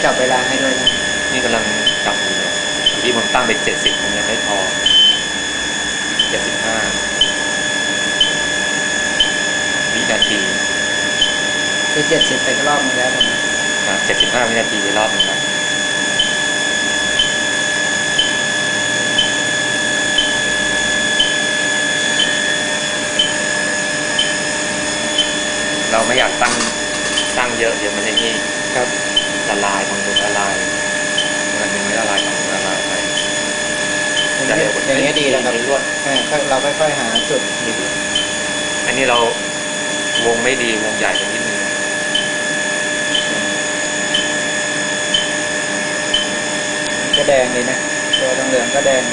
จับเวลาให้ด้วยนะนี่กำลังจับอยู่ที่ผมตั้งไป70ผมยังไม่พอ75วินาทีคือ70ไปก็รอบนึงแล้วผม75วินาทีไปรอบนึงแล้วเราไม่อยากตั้งเยอะเดี๋ยวมันจะนี่ครับละลายของตัวละลายมันเป็นไม่ละลายของตัวละลายไปอย่างนี้ดีแล้วครับเราค่อยๆหาจุดอันนี้เราวงไม่ดีวงใหญ่ไปนิดนึงก็แดงเลยนะตัวเหลืองก็แดง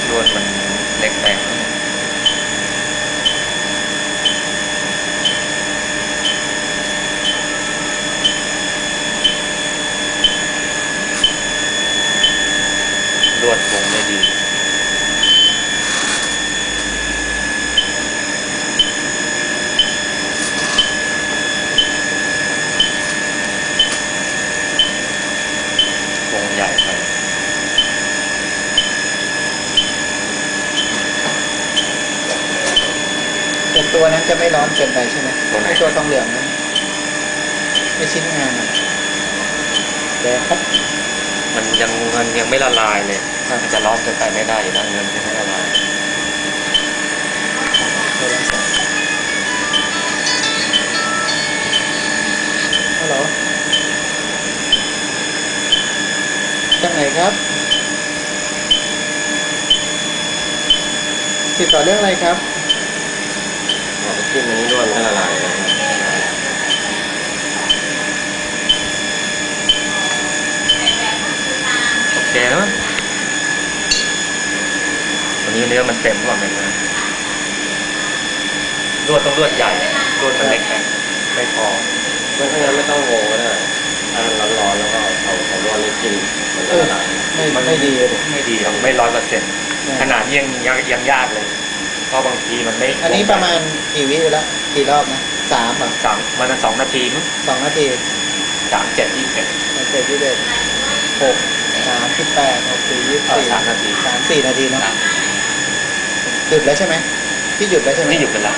ลวดมันเล็กแรงลวดวงไม่ดีวงใหญ่ไปแต่ตัวนั้นจะไม่ร้อนเกินไปใช่ไหมไอตัวทองเหลืองนั้นไอชิ้นงานแต่มันยังไม่ละลายเลยมันจะร้อนเกินไปไม่ได้อยู่นะเงินยังไม่ละลายฮัลโหลจากไหนครับติดต่อเรื่องอะไรครับขึ้นอันนี้ด้วยมันก็ละลายเลยโอเคแล้วมั้งวันนี้เนื้อมันเต็มกว่ามันนะลวดต้องลวดใหญ่ลวดมันเล็กไปไม่พอไม่งั้นไม่ต้องโง่ก็ได้ถ้ามันร้อนๆแล้วก็เอาลวดนี้กินมันจะละลายไม่ดีเลยไม่ดีหรอกไม่100%ขนาดยังยากเลยเพราะบางทีมันไม่อันนี้ประมาณกี่วิแล้วกี่รอบนะ3 อ่ะมัน2 นาทีมั้ง2 นาที3 7 21 7 21 6 38 6 4 24 3 นาที3 4 นาทีเนาะหยุดแล้วใช่ไหมพี่หยุดแล้วใช่ไหมนี่หยุดกันแล้ว